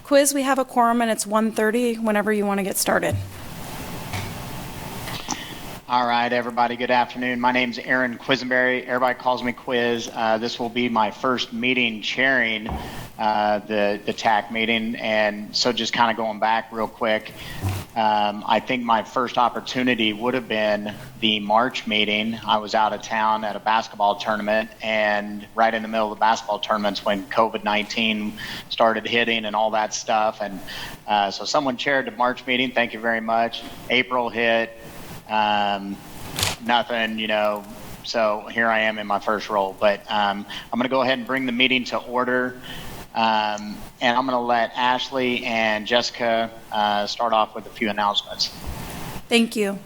Quiz, we have a quorum and it's 1:30 whenever you want to get started. All right, everybody, good afternoon. My name's Aaron Quisenberry. Everybody calls me Quiz. This will be my first meeting chairing the TAC meeting, and so just kind of going back real quick, I think my first opportunity would have been the March meeting. I was out of town at a basketball tournament, and right in the middle of the basketball tournaments when COVID-19 started hitting and all that stuff, and so someone chaired the March meeting. Thank you very much. April hit. Nothing, so here I am in my first role, but I'm going to go ahead and bring the meeting to order, and I'm going to let Ashley and Jessica start off with a few announcements. Thank you.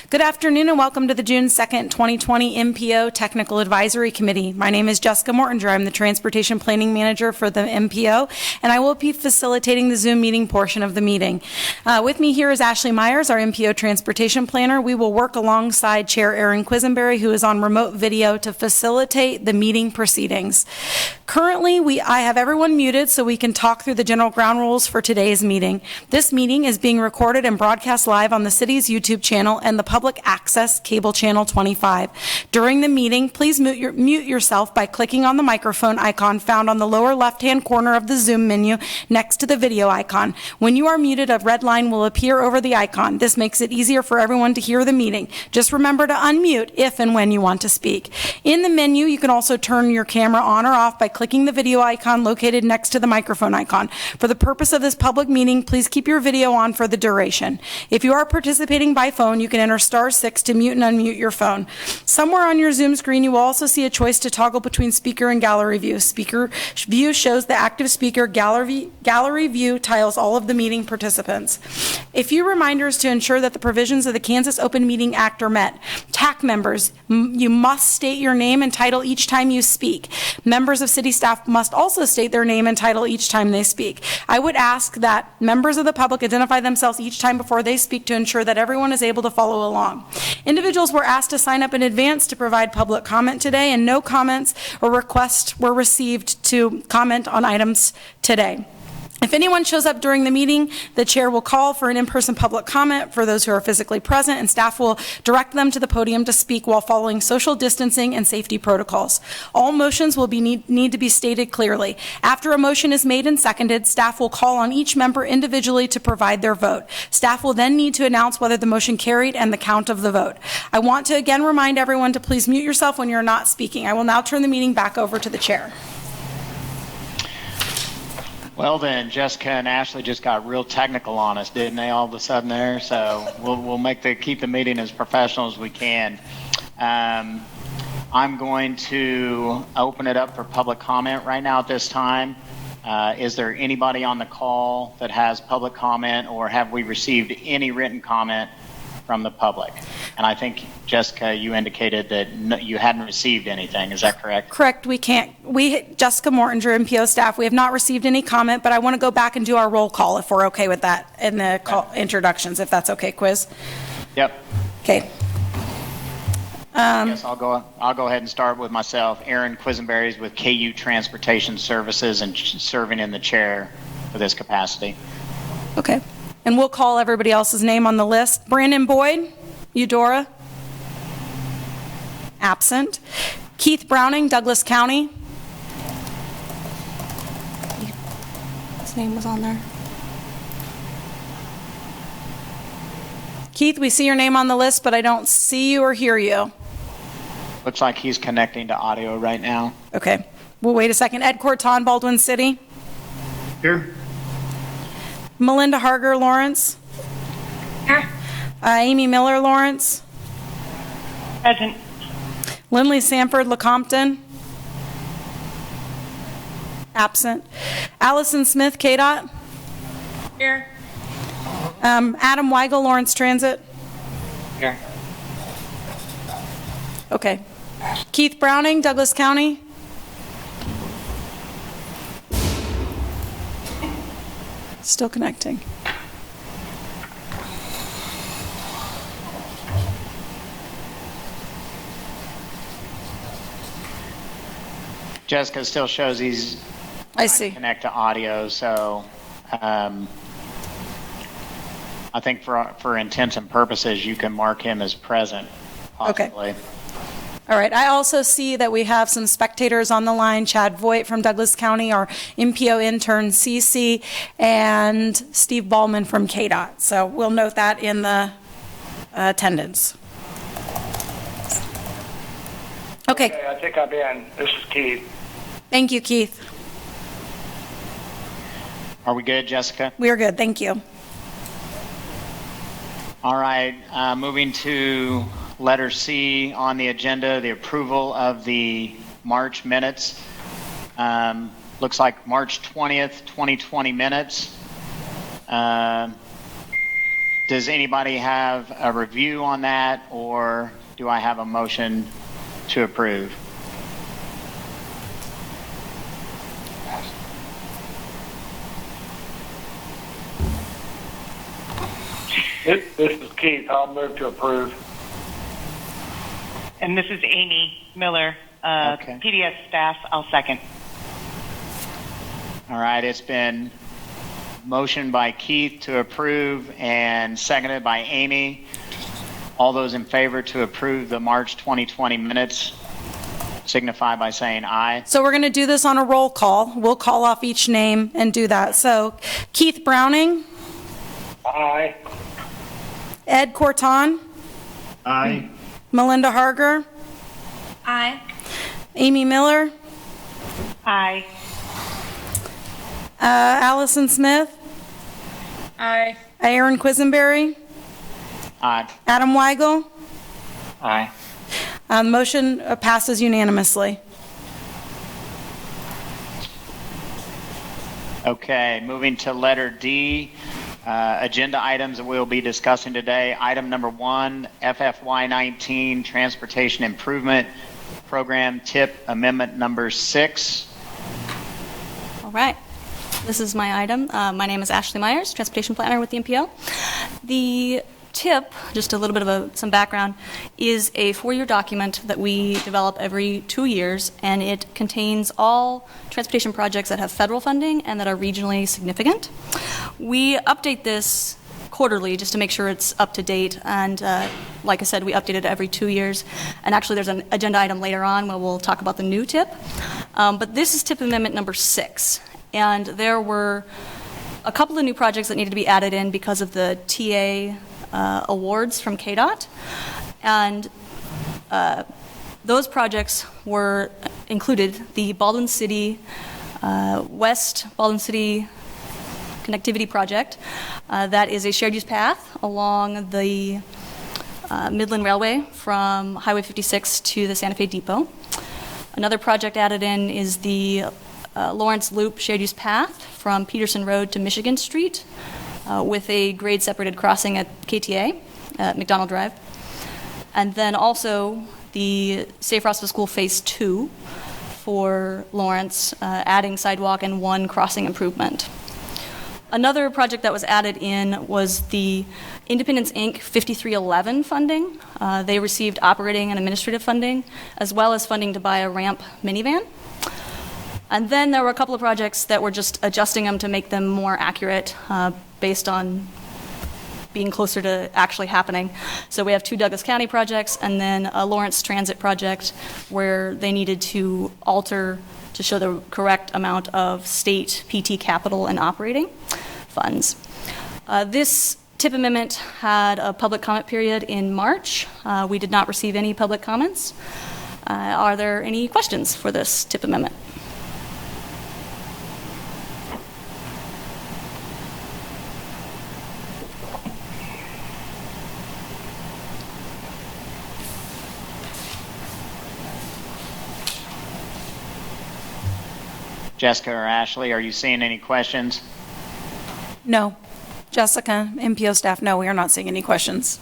Good afternoon and welcome to the June 2nd, 2020 MPO Technical Advisory Committee. My name is Jessica Mortinger. I'm the Transportation Planning Manager for the MPO, and I will be facilitating the Zoom meeting portion of the meeting. With me here is Ashley Myers, our MPO Transportation Planner. We will work alongside Chair Aaron Quisenberry, who is on remote video, to facilitate the meeting proceedings. Currently, I have everyone muted so we can talk through the general ground rules for today's meeting. This meeting is being recorded and broadcast live on the city's YouTube channel and the public access cable channel 25. During the meeting, please mute yourself by clicking on the microphone icon found on the lower left-hand corner of the Zoom menu next to the video icon. When you are muted, a red line will appear over the icon. This makes it easier for everyone to hear the meeting. Just remember to unmute if and when you want to speak. In the menu, you can also turn your camera on or off by clicking the video icon located next to the microphone icon. For the purpose of this public meeting, please keep your video on for the duration. If you are participating by phone, you can enter *6 to mute and unmute your phone. Somewhere on your Zoom screen, you will also see a choice to toggle between speaker and gallery view. Speaker view shows the active speaker. Gallery view tiles all of the meeting participants. A few reminders to ensure that the provisions of the Kansas Open Meeting Act are met. TAC members, you must state your name and title each time you speak. Members of city staff must also state their name and title each time they speak. I would ask that members of the public identify themselves each time before they speak to ensure that everyone is able to follow along. Individuals were asked to sign up in advance to provide public comment today, and no comments or requests were received to comment on items today. If anyone shows up during the meeting, the chair will call for an in-person public comment for those who are physically present, and staff will direct them to the podium to speak while following social distancing and safety protocols. All motions will need to be stated clearly. After a motion is made and seconded, staff will call on each member individually to provide their vote. Staff will then need to announce whether the motion carried and the count of the vote. I want to again remind everyone to please mute yourself when you're not speaking. I will now turn the meeting back over to the chair. Well then, Jessica and Ashley just got real technical on us, didn't they, all of a sudden there? So we'll keep the meeting as professional as we can. I'm going to open it up for public comment right now at this time. Is there anybody on the call that has public comment, or have we received any written comment from the public? And I think, Jessica, you indicated that you hadn't received anything. Is that correct? Correct. Jessica Mortinger, MPO staff, we have not received any comment, but I want to go back and do our roll call if we're okay with that in the introductions, if that's okay, Quiz. Yep. Okay. Yes, I'll go ahead and start with myself. Aaron Quisenberry is with KU Transportation Services and serving in the chair for this capacity. Okay. And we'll call everybody else's name on the list. Brandon Boyd, Eudora. Absent. Keith Browning, Douglas County. His name was on there. Keith, we see your name on the list, but I don't see you or hear you. Looks like he's connecting to audio right now. Okay. We'll wait a second. Ed Corton, Baldwin City. Here. Melinda Harger, Lawrence. Here. Amy Miller, Lawrence. Present. Lindley Sanford, Lecompton. Absent. Allison Smith, KDOT. Here. Adam Weigel, Lawrence Transit. Here. Okay. Keith Browning, Douglas County. Still connecting. Jessica still shows he's I see. connect to audio, so I think for intents and purposes, you can mark him as present, possibly. Okay. All right. I also see that we have some spectators on the line. Chad Voigt from Douglas County, our MPO intern CC, and Steve Ballman from KDOT. So we'll note that in the attendance. Okay. I think I'm in. This is Keith. Thank you, Keith. Are we good, Jessica? We are good. Thank you. All right. Moving to letter C on the agenda, the approval of the March minutes. Looks like March 20th, 2020 minutes. Does anybody have a review on that, or do I have a motion to approve? This is Keith. I'll move to approve. And this is Amy Miller, Okay. PDS staff. I'll second. All right. It's been motioned by Keith to approve and seconded by Amy. All those in favor to approve the March 2020 minutes signify by saying aye. So we're going to do this on a roll call. We'll call off each name and do that. So Keith Browning, Aye. Ed Corton, Aye. Melinda Harger, Aye. Amy Miller, Aye. Allison Smith, Aye. Aaron Quisenberry, Aye. Adam Weigel. Aye. Motion passes unanimously. Okay, moving to letter D, agenda items that we'll be discussing today. Item number 1, FFY21 Transportation Improvement Program TIP Amendment number 6. All right. This is my item. My name is Ashley Myers, Transportation Planner with the MPO. The TIP, just a little bit of some background, is a 4-year document that we develop every 2 years, and it contains all transportation projects that have federal funding and that are regionally significant. We update this quarterly just to make sure it's up to date, and like I said, we update it every 2 years. And actually there's an agenda item later on where we'll talk about the new TIP. But this is TIP Amendment number 6, and there were a couple of new projects that needed to be added in because of the TA awards from KDOT, and those projects were included the Baldwin City, West Baldwin City Connectivity Project. That is a shared use path along the Midland Railway from Highway 56 to the Santa Fe Depot. Another project added in is the Lawrence Loop shared use path from Peterson Road to Michigan Street, with a grade-separated crossing at KTA, at McDonald Drive. And then also the Safe Routes to School Phase 2 for Lawrence, adding sidewalk and 1 crossing improvement. Another project that was added in was the Independence, Inc. 5311 funding. They received operating and administrative funding, as well as funding to buy a ramp minivan. And then there were a couple of projects that were just adjusting them to make them more accurate based on being closer to actually happening. So we have 2 Douglas County projects and then a Lawrence Transit project where they needed to alter to show the correct amount of state PT capital and operating funds. This TIP amendment had a public comment period in March. We did not receive any public comments. Are there any questions for this TIP amendment? Jessica or Ashley, are you seeing any questions? No. Jessica, MPO staff, no, we are not seeing any questions.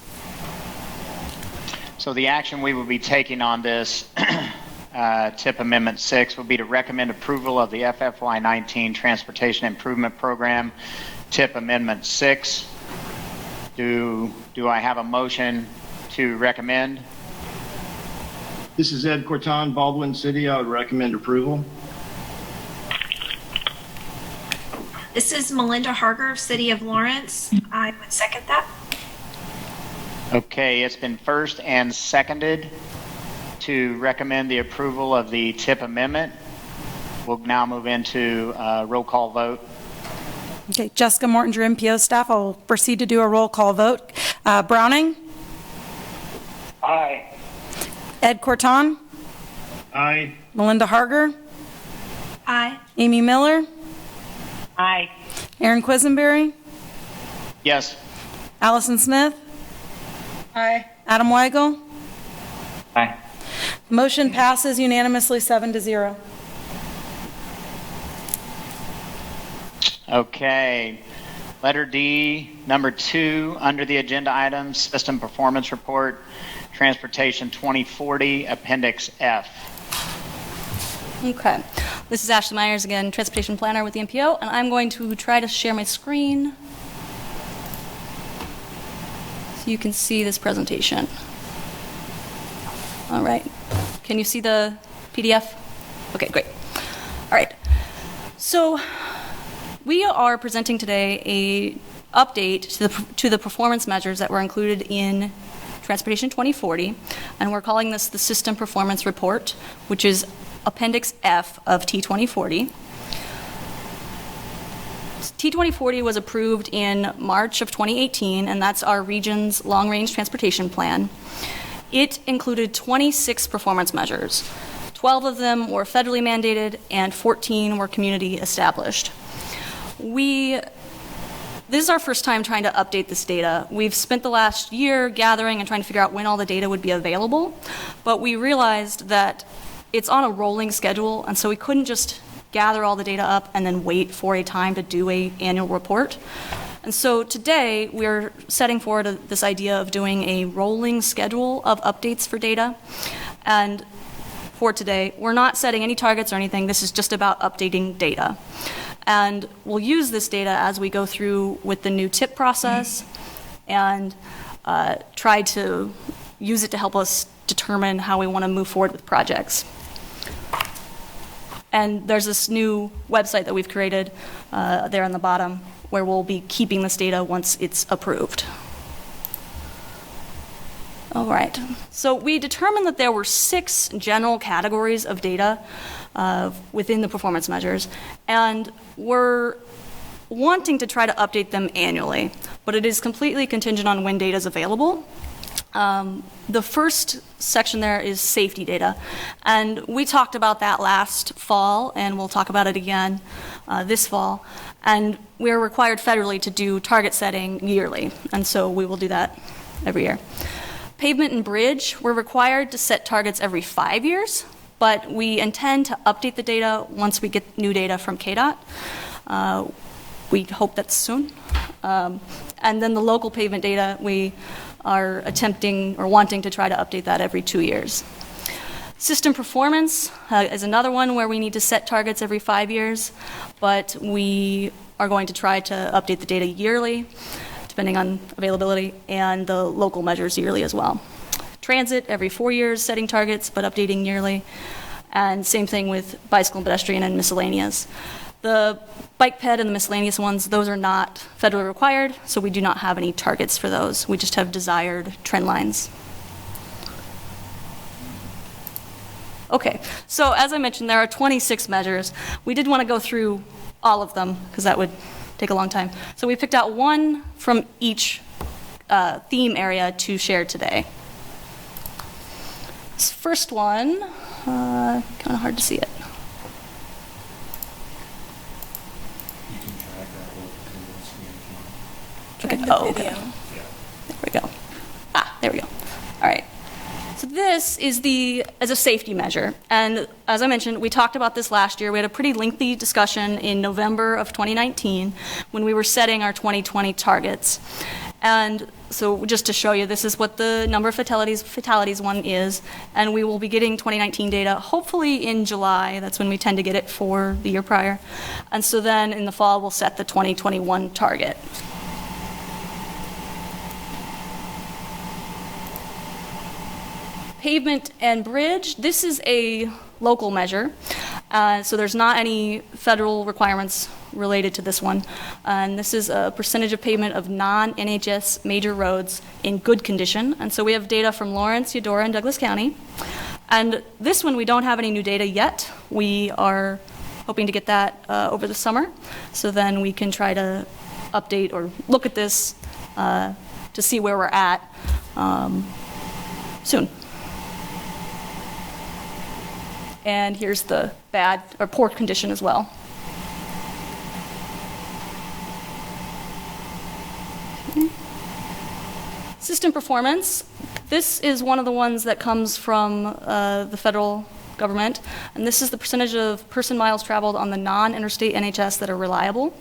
So the action we will be taking on this TIP Amendment 6 will be to recommend approval of the FFY19 Transportation Improvement Program TIP Amendment 6. Do I have a motion to recommend? This is Ed Corton, Baldwin City. I would recommend approval. This is Melinda Harger of City of Lawrence. I would second that. Okay, it's been first and seconded to recommend the approval of the TIP amendment. We'll now move into roll call vote. Okay, Jessica Morton, your MPO staff, I will proceed to do a roll call vote. Browning? Aye. Ed Corton? Aye. Melinda Harger? Aye. Amy Miller? Aye. Aaron Quisenberry? Yes. Allison Smith? Aye. Adam Weigel? Aye. Motion passes unanimously 7-0. Okay. Letter D, number 2, under the agenda items, System Performance Report, Transportation 2040, Appendix F. Okay. This is Ashley Myers again, Transportation Planner with the MPO, and I'm going to try to share my screen so you can see this presentation. All right. Can you see the PDF? Okay, great. All right. So we are presenting today a update to the performance measures that were included in Transportation 2040, and we're calling this the System Performance Report, which is Appendix F of T2040. T2040 was approved in March of 2018, and that's our region's long-range transportation plan. It included 26 performance measures. 12 of them were federally mandated, and 14 were community established. This is our first time trying to update this data. We've spent the last year gathering and trying to figure out when all the data would be available, but we realized that it's on a rolling schedule, and so we couldn't just gather all the data up and then wait for a time to do an annual report. And so today, we're setting forward this idea of doing a rolling schedule of updates for data. And for today, we're not setting any targets or anything. This is just about updating data. And we'll use this data as we go through with the new TIP process and try to use it to help us determine how we want to move forward with projects. And there's this new website that we've created there on the bottom where we'll be keeping this data once it's approved. All right, so we determined that there were 6 general categories of data within the performance measures, and we're wanting to try to update them annually, but it is completely contingent on when data is available. The first section there is safety data, and we talked about that last fall, and we'll talk about it again this fall, and we're required federally to do target setting yearly, and so we will do that every year. Pavement and bridge, we're required to set targets every 5 years, but we intend to update the data once we get new data from KDOT. We hope that's soon. And then the local pavement data, we are attempting or wanting to try to update that every 2 years. System performance is another one where we need to set targets every 5 years, but we are going to try to update the data yearly, depending on availability, and the local measures yearly as well. Transit, every 4 years, setting targets, but updating yearly. And same thing with bicycle and pedestrian and miscellaneous. The bike ped and the miscellaneous ones, those are not federally required, so we do not have any targets for those. We just have desired trend lines. Okay, so as I mentioned, there are 26 measures. We did want to go through all of them, because that would take a long time. So we picked out one from each theme area to share today. This first one, kind of hard to see it. Okay. Oh, okay. There we go. There we go. All right. So this is as a safety measure. And as I mentioned, we talked about this last year. We had a pretty lengthy discussion in November of 2019 when we were setting our 2020 targets. And so just to show you, this is what the number of fatalities one is. And we will be getting 2019 data hopefully in July. That's when we tend to get it for the year prior. And so then in the fall, we'll set the 2021 target. Pavement and bridge, this is a local measure, so there's not any federal requirements related to this one. And this is a percentage of pavement of non-NHS major roads in good condition. And so we have data from Lawrence, Eudora, and Douglas County. And this one, we don't have any new data yet. We are hoping to get that over the summer. So then we can try to update or look at this to see where we're at soon. And here's the bad or poor condition as well. Okay. System performance. This is one of the ones that comes from the federal government, and this is the percentage of person miles traveled on the non-interstate NHS that are reliable.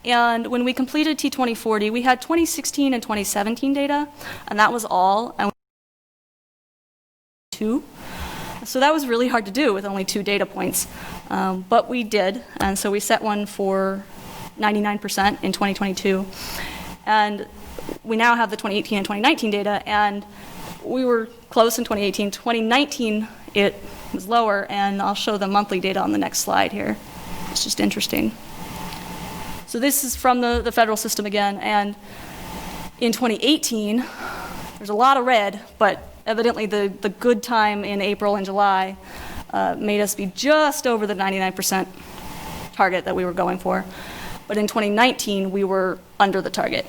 And when we completed T2040, we had 2016 and 2017 data, and that was all. And two. So that was really hard to do with only 2 data points. But we did, and so we set one for 99% in 2022. And we now have the 2018 and 2019 data, and we were close in 2018. 2019, it was lower, and I'll show the monthly data on the next slide here. It's just interesting. So this is from the federal system again, and in 2018, there's a lot of red, but evidently the good time in April and July made us be just over the 99% target that we were going for. But in 2019, we were under the target,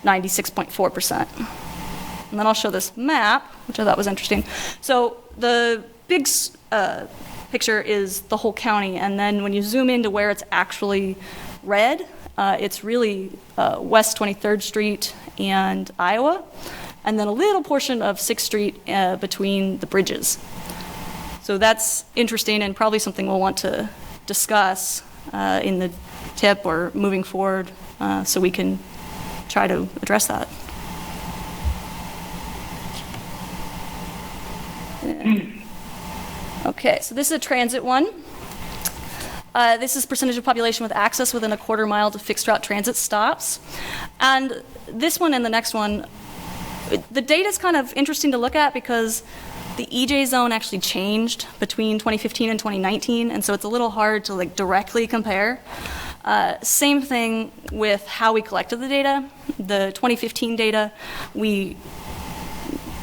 96.4%. And then I'll show this map, which I thought was interesting. So the big picture is the whole county, and then when you zoom into where it's actually red, it's really West 23rd Street and Iowa, and then a little portion of 6th Street between the bridges. So that's interesting and probably something we'll want to discuss in the tip or moving forward so we can try to address that. Okay, so this is a transit one. This is percentage of population with access within a quarter mile to fixed route transit stops. And this one and the next one, the data is kind of interesting to look at because the EJ zone actually changed between 2015 and 2019, and so it's a little hard to directly compare. Same thing with how we collected the data. The 2015 data, we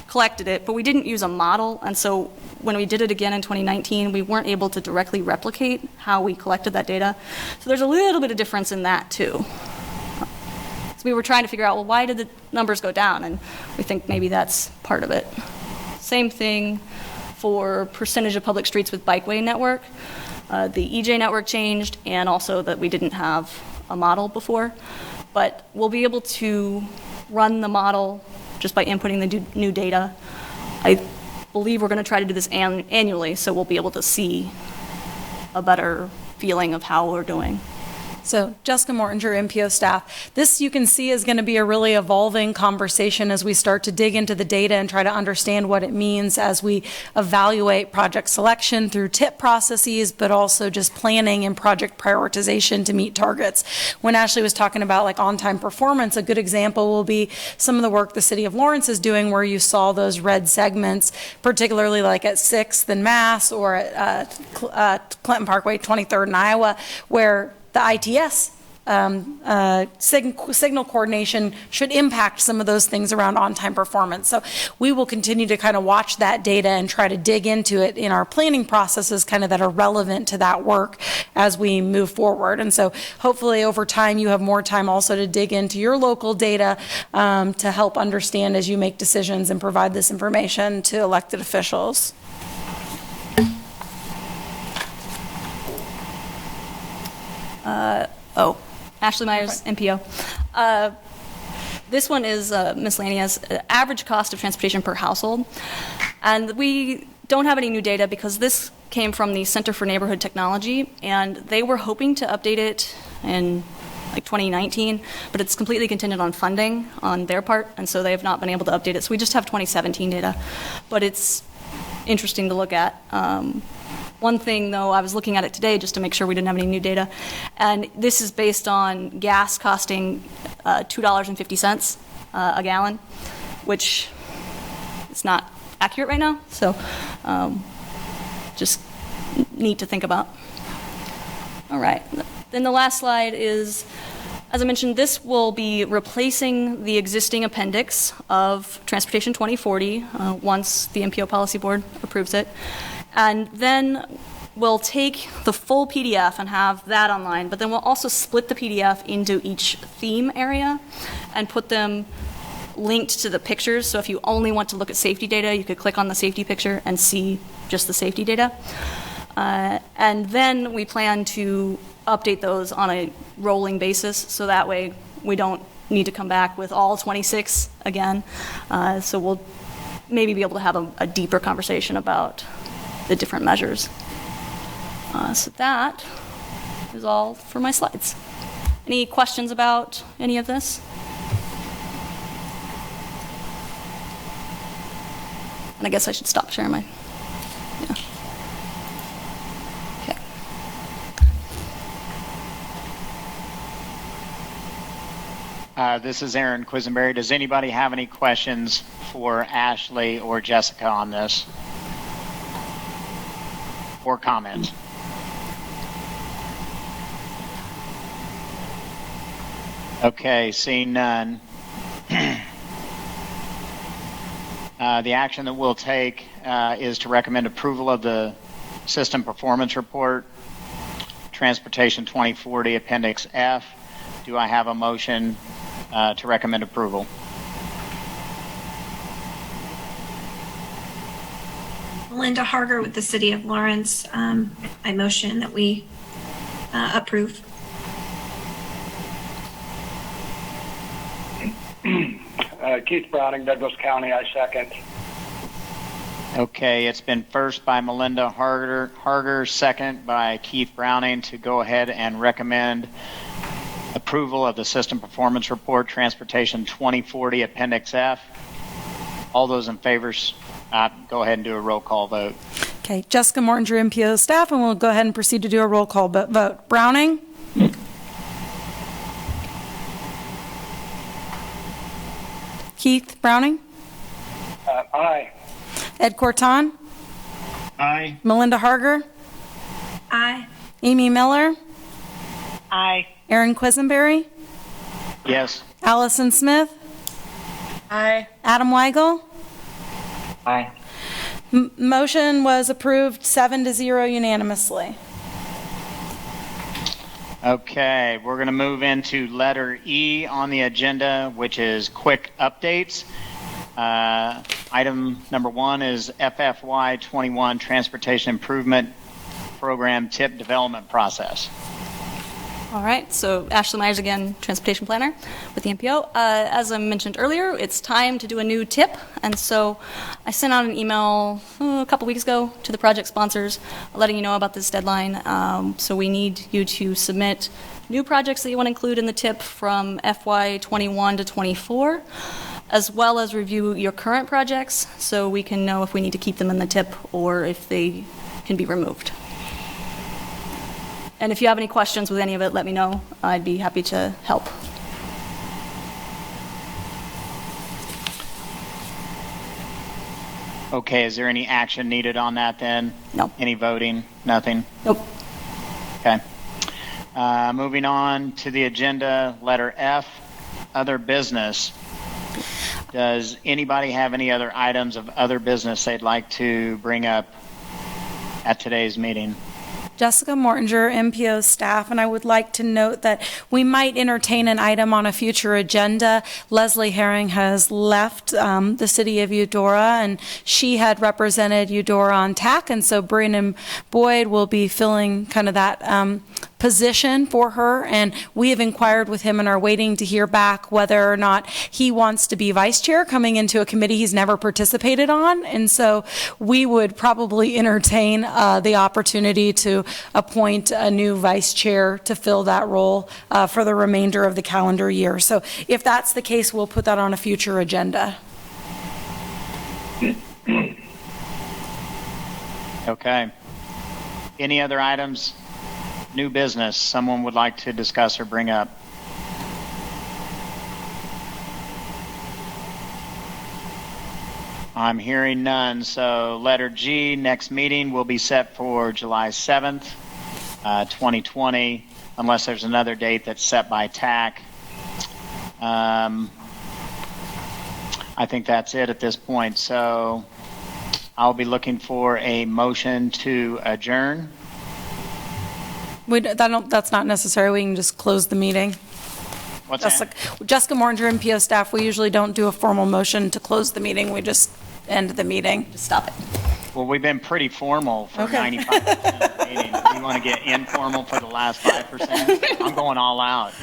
collected it, but we didn't use a model, and so when we did it again in 2019, we weren't able to directly replicate how we collected that data. So there's a little bit of difference in that too. So we were trying to figure out, well, why did the numbers go down? And we think maybe that's part of it. Same thing for percentage of public streets with bikeway network. The EJ network changed, and also that we didn't have a model before. But we'll be able to run the model just by inputting the new data. I believe we're going to try to do this annually, so we'll be able to see a better feeling of how we're doing. So Jessica Mortinger, MPO staff, this you can see is going to be a really evolving conversation as we start to dig into the data and try to understand what it means as we evaluate project selection through TIP processes, but also just planning and project prioritization to meet targets. When Ashley was talking about on-time performance, a good example will be some of the work the City of Lawrence is doing where you saw those red segments, particularly at 6th and Mass or at Clinton Parkway, 23rd and Iowa, where the ITS signal coordination should impact some of those things around on-time performance. So we will continue to kind of watch that data and try to dig into it in our planning processes kind of that are relevant to that work as we move forward. And so hopefully over time you have more time also to dig into your local data to help understand as you make decisions and provide this information to elected officials. Ashley Myers, MPO. This one is miscellaneous, average cost of transportation per household. And we don't have any new data because this came from the Center for Neighborhood Technology, and they were hoping to update it in 2019, but it's completely contingent on funding on their part, and so they have not been able to update it. So we just have 2017 data, but it's interesting to look at. One thing, though, I was looking at it today just to make sure we didn't have any new data, and this is based on gas costing $2.50 a gallon, which is not accurate right now, so just neat to think about. All All right. Then the last slide is, as I mentioned, this will be replacing the existing appendix of Transportation 2040 once the MPO Policy Board approves it. And then we'll take the full PDF and have that online, but then we'll also split the PDF into each theme area and put them linked to the pictures. So if you only want to look at safety data, you could click on the safety picture and see just the safety data. And then we plan to update those on a rolling basis, so that way we don't need to come back with all 26 again. So we'll maybe be able to have a deeper conversation about the different measures. So that is all for my slides. Any questions about any of this? And I guess I should stop sharing my, yeah. Okay. This is Aaron Quisenberry. Does anybody have any questions for Ashley or Jessica on this? Or comments? Okay, seeing none. The action that we'll take is to recommend approval of the System Performance Report, Transportation 2040, Appendix F. Do I have a motion to recommend approval? Melinda Harger with the City of Lawrence. I motion that we approve. Keith Browning, Douglas County, I second. Okay, it's been first by Melinda Harger, second by Keith Browning to go ahead and recommend approval of the System Performance Report, Transportation 2040, Appendix F. All those in favor, go ahead and do a roll call vote. Okay, Jessica Mortinger, MPO staff, and we'll go ahead and proceed to do a roll call vote. Browning? Keith Browning? Aye. Ed Corton? Aye. Melinda Harger? Aye. Amy Miller? Aye. Aaron Quisenberry? Yes. Allison Smith? Aye. Adam Weigel? Aye. Motion was approved 7-0 unanimously. Okay, we're going to move into letter E on the agenda, which is quick updates. Item number 1 is FFY21 Transportation Improvement Program TIP development process. All right, so Ashley Myers again, Transportation Planner with the MPO. As I mentioned earlier, it's time to do a new TIP, and so I sent out an email a couple weeks ago to the project sponsors letting you know about this deadline. So we need you to submit new projects that you want to include in the TIP from FY21 to 24, as well as review your current projects so we can know if we need to keep them in the TIP or if they can be removed. And if you have any questions with any of it, let me know. I'd be happy to help. Okay, is there any action needed on that then? No. Any voting? Nothing? Nope. Okay. Moving on to the agenda, letter F, other business. Does anybody have any other items of other business they'd like to bring up at today's meeting? Jessica Mortinger, MPO staff, and I would like to note that we might entertain an item on a future agenda. Leslie Herring has left the city of Eudora, and she had represented Eudora on TAC, and so Brandon Boyd will be filling kind of that position for her, and we have inquired with him and are waiting to hear back whether or not he wants to be vice chair coming into a committee he's never participated on, and so we would probably entertain the opportunity to appoint a new vice chair to fill that role for the remainder of the calendar year. So if that's the case, we'll put that on a future agenda. Okay. Any other items? New business someone would like to discuss or bring up? I'm hearing none. So letter G, next meeting will be set for July 7th 2020, unless there's another date that's set by TAC. I think that's it at this point. So I'll be looking for a motion to adjourn. That's not necessary. We can just close the meeting. What's that? Jessica Morringer, MPO staff, we usually don't do a formal motion to close the meeting. We just end the meeting. Just stop it. Well, we've been pretty formal for Okay. 95% of the meeting. We want to get informal for the last 5%. I'm going all out.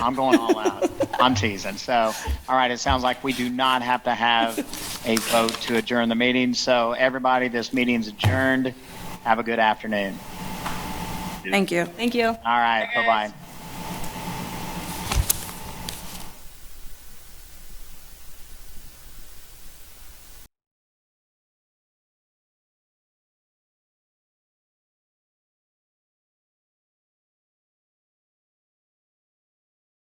I'm teasing. So, all right, it sounds like we do not have to have a vote to adjourn the meeting. So, everybody, this meeting's adjourned. Have a good afternoon. Thank you. Thank you. All right, bye-bye.